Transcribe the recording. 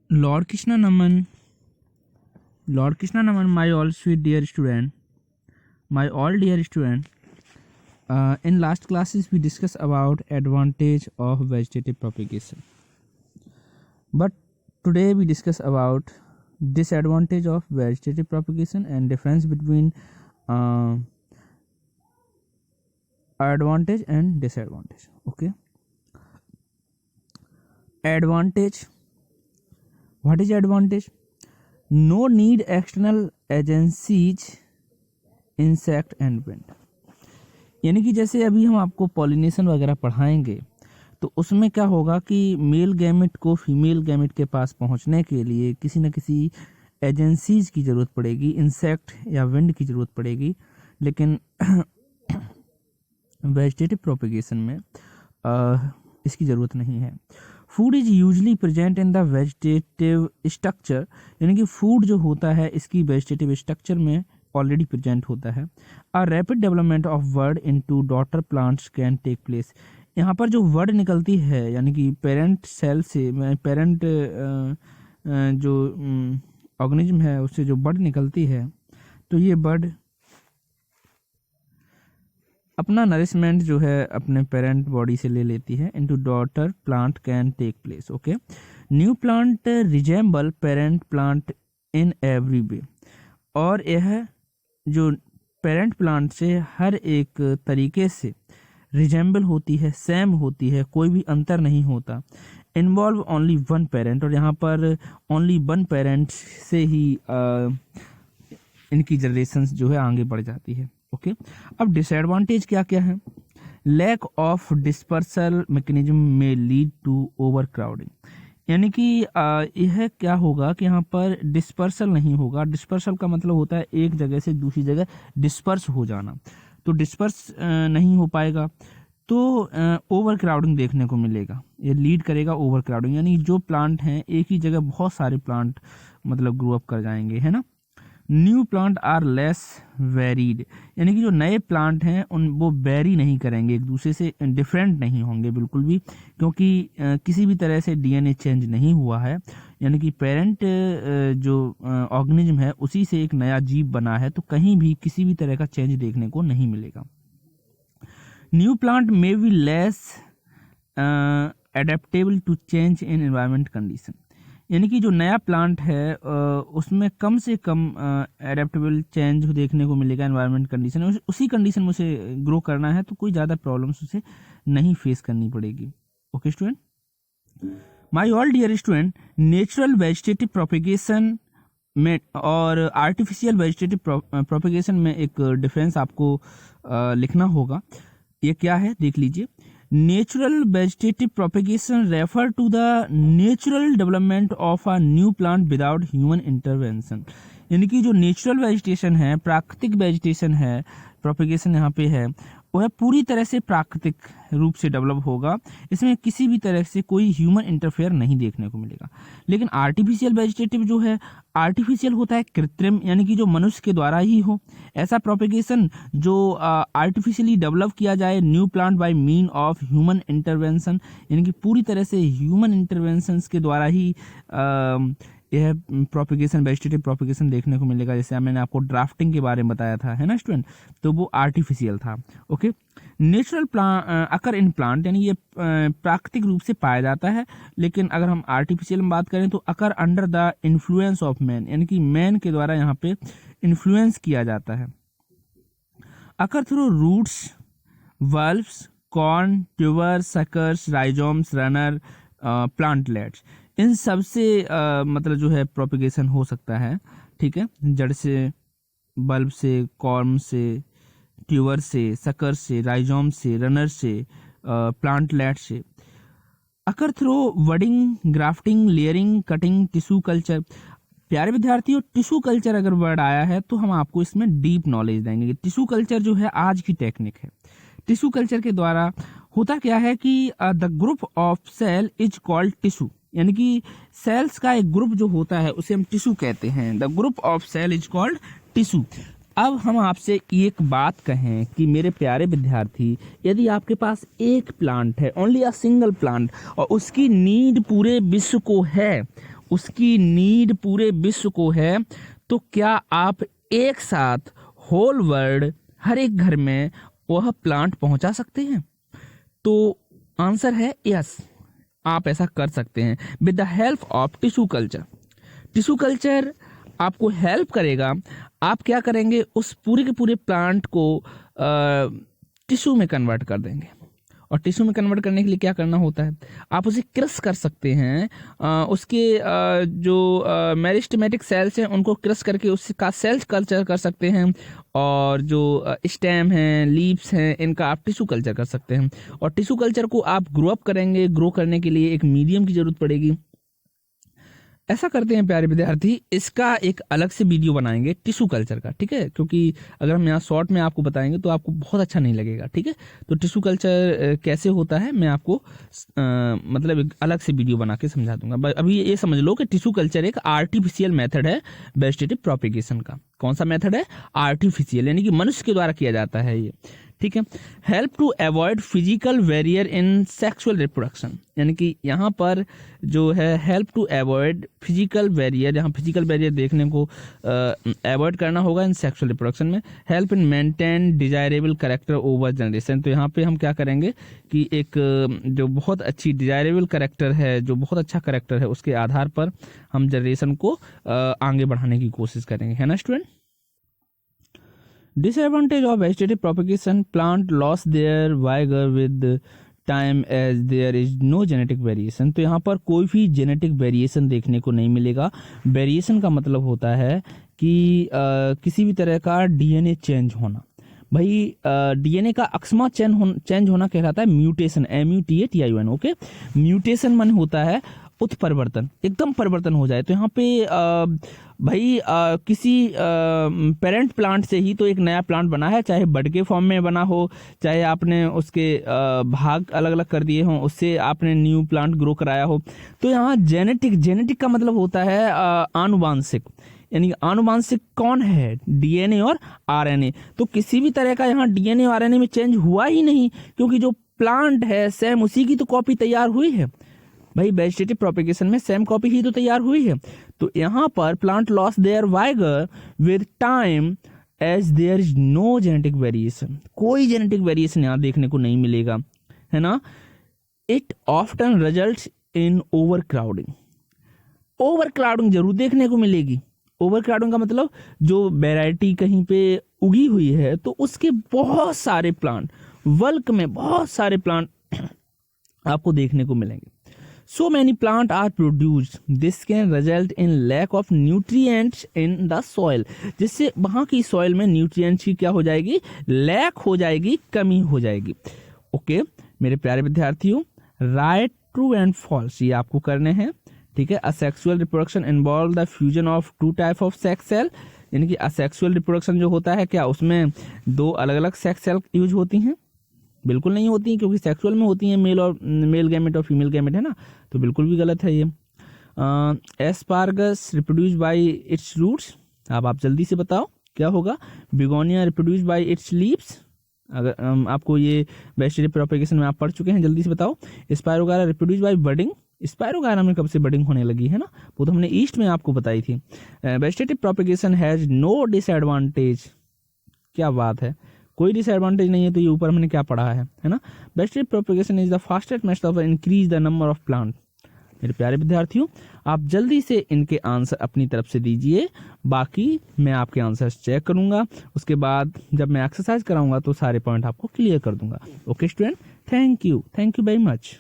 Lord Krishna Naman, my all sweet dear student, my all dear student. In last classes we discussed about advantage of vegetative propagation, but today we discuss about disadvantage of vegetative propagation and difference between advantage and disadvantage. Okay, advantage. What is advantage? No need external agencies, insect and wind. यानी कि जैसे अभी हम आपको pollination वगैरह पढ़ाएंगे तो उसमें क्या होगा कि मेल गैमेट को फीमेल गैमेट के पास पहुंचने के लिए किसी न किसी एजेंसीज की ज़रूरत पड़ेगी, इंसेक्ट या विंड की ज़रूरत पड़ेगी। लेकिन वेजिटेटिव प्रोपेगेशन में इसकी ज़रूरत नहीं है। Food is usually present in the vegetative structure, यानी कि फूड जो होता है इसकी वेजिटेटिव स्ट्रक्चर में ऑलरेडी प्रेजेंट होता है। A rapid development of word into daughter plants can take place. यहाँ पर जो वर्ड निकलती है यानी कि पेरेंट सेल से, पेरेंट जो ऑर्गेनिज्म है उससे जो बर्ड निकलती है, तो ये बर्ड अपना नरिशमेंट जो है अपने पेरेंट बॉडी से ले लेती है। Into daughter plant can take place. Okay, new plant resemble parent plant in every way, और यह जो पेरेंट प्लांट से हर एक तरीके से रिजेंबल होती है, सेम होती है, कोई भी अंतर नहीं होता। इन्वॉल्व ओनली वन पेरेंट, और यहाँ पर ओनली वन पेरेंट से ही इनकी जनरेशंस जो है आगे बढ़ जाती है। ओके, अब डिसएडवांटेज क्या क्या है? लैक ऑफ डिस्पर्सल मैकेनिज्म में लीड टू ओवर क्राउडिंग, यानी कि यह क्या होगा कि यहाँ पर डिस्पर्सल नहीं होगा। डिस्पर्सल का मतलब होता है एक जगह से दूसरी जगह डिस्पर्स हो जाना, तो डिस्पर्स नहीं हो पाएगा तो ओवर क्राउडिंग देखने को मिलेगा। ये लीड करेगा ओवर क्राउडिंग, यानी जो प्लांट हैं एक ही जगह बहुत सारे प्लांट मतलब ग्रो अप कर जाएंगे, है ना। New plant are less varied, यानी कि जो नए प्लांट हैं वो वेरी नहीं करेंगे, एक दूसरे से डिफरेंट नहीं होंगे बिल्कुल भी, क्योंकि किसी भी तरह से डीएनए चेंज नहीं हुआ है। यानी कि पेरेंट जो ऑर्गेनिज्म है उसी से एक नया जीव बना है, तो कहीं भी किसी भी तरह का चेंज देखने को नहीं मिलेगा। New plant may be less adaptable to change in environment condition, यानी कि जो नया प्लांट है उसमें कम से कम एडेप्टेबल चेंज देखने को मिलेगा एनवायरनमेंट कंडीशन। उसी कंडीशन में उसे ग्रो करना है तो कोई ज़्यादा प्रॉब्लम्स उसे नहीं फेस करनी पड़ेगी। Okay student, my all dear student, natural vegetative propagation में और आर्टिफिशियल वेजिटेटिव प्रोपेगेशन में एक डिफरेंस आपको लिखना होगा। ये क्या है देख लीजिए। Natural vegetative propagation refer to the natural development of a new plant without human intervention, यानी कि जो नेचुरल वेजिटेशन है, प्राकृतिक वेजिटेशन है, प्रोपेगेशन यहाँ पे है, वह पूरी तरह से प्राकृतिक रूप से डेवलप होगा, इसमें किसी भी तरह से कोई ह्यूमन इंटरफेयर नहीं देखने को मिलेगा। लेकिन आर्टिफिशियल वेजिटेटिव जो है, आर्टिफिशियल होता है कृत्रिम, यानी कि जो मनुष्य के द्वारा ही हो। ऐसा प्रोपेगेशन जो आर्टिफिशियली डेवलप किया जाए new plant by mean of human intervention, यानी कि पूरी तरह से ह्यूमन इंटरवेंशन के द्वारा ही यह प्रोपेगेशन, वेजिटेटिव प्रोपेगेशन देखने को मिलेगा। जैसे मैंने आपको ड्राफ्टिंग के बारे में बताया था, है ना स्टूडेंट, तो वो आर्टिफिशियल था। Okay, natural occur in plant, यानी ये प्राकृतिक रूप से पाया जाता है, लेकिन अगर हम आर्टिफिशियल में बात करें तो occur under the influence of man, यानी कि मैन के द्वारा यहाँ पे इन्फ्लुएंस किया जाता है। Occur through roots, bulbs, corn, tuber, suckers, rhizomes, runner, plantlets, इन सब से मतलब जो है प्रोपेगेशन हो सकता है। ठीक है, जड़ से, बल्ब से, कॉर्म से, ट्यूबर से, सकर से, राइजोम से, रनर से, प्लांटलेट से। अकर through wording, grafting, layering, cutting, tissue culture. प्यारे विद्यार्थियों, टिश्यू कल्चर अगर वर्ड आया है तो हम आपको इसमें डीप नॉलेज देंगे। टिश्यू कल्चर जो है आज की टेक्निक है। टिश्यू कल्चर के द्वारा होता क्या है कि the group of cell is called tissue, यानी कि सेल्स का एक ग्रुप जो होता है उसे हम टिश्यू कहते हैं। The group of cell is called tissue. अब हम आपसे एक बात कहें कि मेरे प्यारे विद्यार्थी, यदि आपके पास एक प्लांट है, ओनली अ सिंगल प्लांट, और उसकी नीड पूरे विश्व को है, उसकी नीड पूरे विश्व को है, तो क्या आप एक साथ होल वर्ल्ड हर एक घर में वह प्लांट पहुंचा सकते हैं? तो आंसर है यस, आप ऐसा कर सकते हैं with the help of tissue culture. Tissue culture आपको हेल्प करेगा। आप क्या करेंगे, उस पूरे के पूरे प्लांट को टिश्यू में कन्वर्ट कर देंगे। और टिश्यू में कन्वर्ट करने के लिए क्या करना होता है, आप उसे क्रश कर सकते हैं। उसके जो मेरिस्टेमेटिक सेल्स हैं उनको क्रश करके उसका सेल्स कल्चर कर सकते हैं, और जो स्टेम हैं, लीव्स हैं, इनका आप टिश्यू कल्चर कर सकते हैं। और टिश्यू कल्चर को आप ग्रो अप करेंगे। ग्रो करने के लिए एक मीडियम की जरूरत पड़ेगी। ऐसा करते हैं प्यारे विद्यार्थी, इसका एक अलग से वीडियो बनाएंगे टिश्यू कल्चर का, ठीक है, क्योंकि अगर हम यहाँ शॉर्ट में आपको बताएंगे तो आपको बहुत अच्छा नहीं लगेगा, ठीक है। तो टिश्यू कल्चर कैसे होता है मैं आपको मतलब एक अलग से वीडियो बना के समझा दूंगा। अभी ये समझ लो कि टिश्यू कल्चर एक आर्टिफिशियल मेथड है वेजिटेटिव प्रोपिगेशन का। कौन सा मेथड है? आर्टिफिशियल, यानी कि मनुष्य के द्वारा किया जाता है ये, ठीक है। Help to avoid physical barrier in sexual reproduction, यानी कि यहाँ पर जो है help to avoid physical barrier, यहाँ फिजिकल बैरियर देखने को अवॉइड करना होगा इन सेक्सुअल रिप्रोडक्शन में। Help in maintain desirable character over generation, तो यहाँ पे हम क्या करेंगे कि एक जो बहुत अच्छी डिजायरेबल कैरेक्टर है, जो बहुत अच्छा कैरेक्टर है, उसके आधार पर हम जनरेशन को आगे बढ़ाने की कोशिश करेंगे, है ना student. Disadvantage of vegetative propagation: plant lost their vigor with time as there is no genetic variation। तो यहाँ पर कोई भी जेनेटिक वेरिएशन देखने को नहीं मिलेगा। वेरिएशन का मतलब होता है कि किसी भी तरह का डीएनए चेंज होना। भाई डीएनए का अकस्मा चेंज होना कहलाता है म्यूटेशन, MUTATION, ओके। म्यूटेशन मन होता है उत्परिवर्तन, एकदम परिवर्तन हो जाए। तो यहाँ पे भाई किसी पेरेंट प्लांट से ही तो एक नया प्लांट बना है, चाहे बड के फॉर्म में बना हो, चाहे आपने उसके भाग अलग अलग कर दिए हों, उससे आपने न्यू प्लांट ग्रो कराया हो। तो यहाँ जेनेटिक का मतलब होता है आनुवांशिक, यानी आनुवांशिक कौन है? डीएनए और आरएनए। तो किसी भी तरह का यहाँ डीएनए और आरएनए में चेंज हुआ ही नहीं, क्योंकि जो प्लांट है सेम उसी की तो कॉपी तैयार हुई है। भाई वेजिटेटिव प्रोपेगेशन में सेम कॉपी ही तो तैयार हुई है। तो यहाँ पर plant loss their vigour with time as there is no genetic variation, कोई जेनेटिक वेरिएशन यहाँ देखने को नहीं मिलेगा, है ना। It often results in overcrowding जरूर देखने को मिलेगी। ओवर क्राउडिंग का मतलब जो वैरायटी कहीं पे उगी हुई है तो उसके बहुत सारे प्लांट, बल्क में बहुत सारे प्लांट आपको देखने को मिलेंगे। So many plants are produced. This can result in lack of nutrients in the soil. जिससे वहाँ की सॉइल में न्यूट्रिएंट्स की क्या हो जाएगी? लैक हो जाएगी, कमी हो जाएगी। ओके मेरे प्यारे विद्यार्थियों, राइट, ट्रू एंड फॉल्स ये आपको करने हैं, ठीक है। Asexual reproduction involve the fusion of two type of sex cell, यानी कि असेक्सुअल रिप्रोडक्शन जो होता है क्या उसमें दो अलग अलग सेक्स सेल यूज होती हैं? बिल्कुल नहीं होती, क्योंकि सेक्सुअल में होती हैं मेल गैमेट और फीमेल गैमेट, है ना। तो बिल्कुल भी गलत है ये। Asparagus reproduce by its roots, अब आप जल्दी से बताओ क्या होगा। Begonia reproduce by its leaves, अगर आपको ये वेजिटेटिव प्रोपेगेशन में आप पढ़ चुके हैं, जल्दी से बताओ। Spirogyra reproduce by budding, spirogyra में कब से बडिंग होने लगी है ना, वो तो हमने ईस्ट में आपको बताई थी। Vegetative propagation has no disadvantage, क्या बात है, कोई डिसएडवांटेज नहीं है। तो ये ऊपर हमने क्या पढ़ा है ना। Vegetative propagation is the fastest method of increase the number of plant. मेरे प्यारे विद्यार्थियों, आप जल्दी से इनके आंसर अपनी तरफ से दीजिए, बाकी मैं आपके आंसर्स चेक करूंगा। उसके बाद जब मैं एक्सरसाइज कराऊंगा तो सारे पॉइंट आपको क्लियर कर दूंगा। Okay student, thank you very much.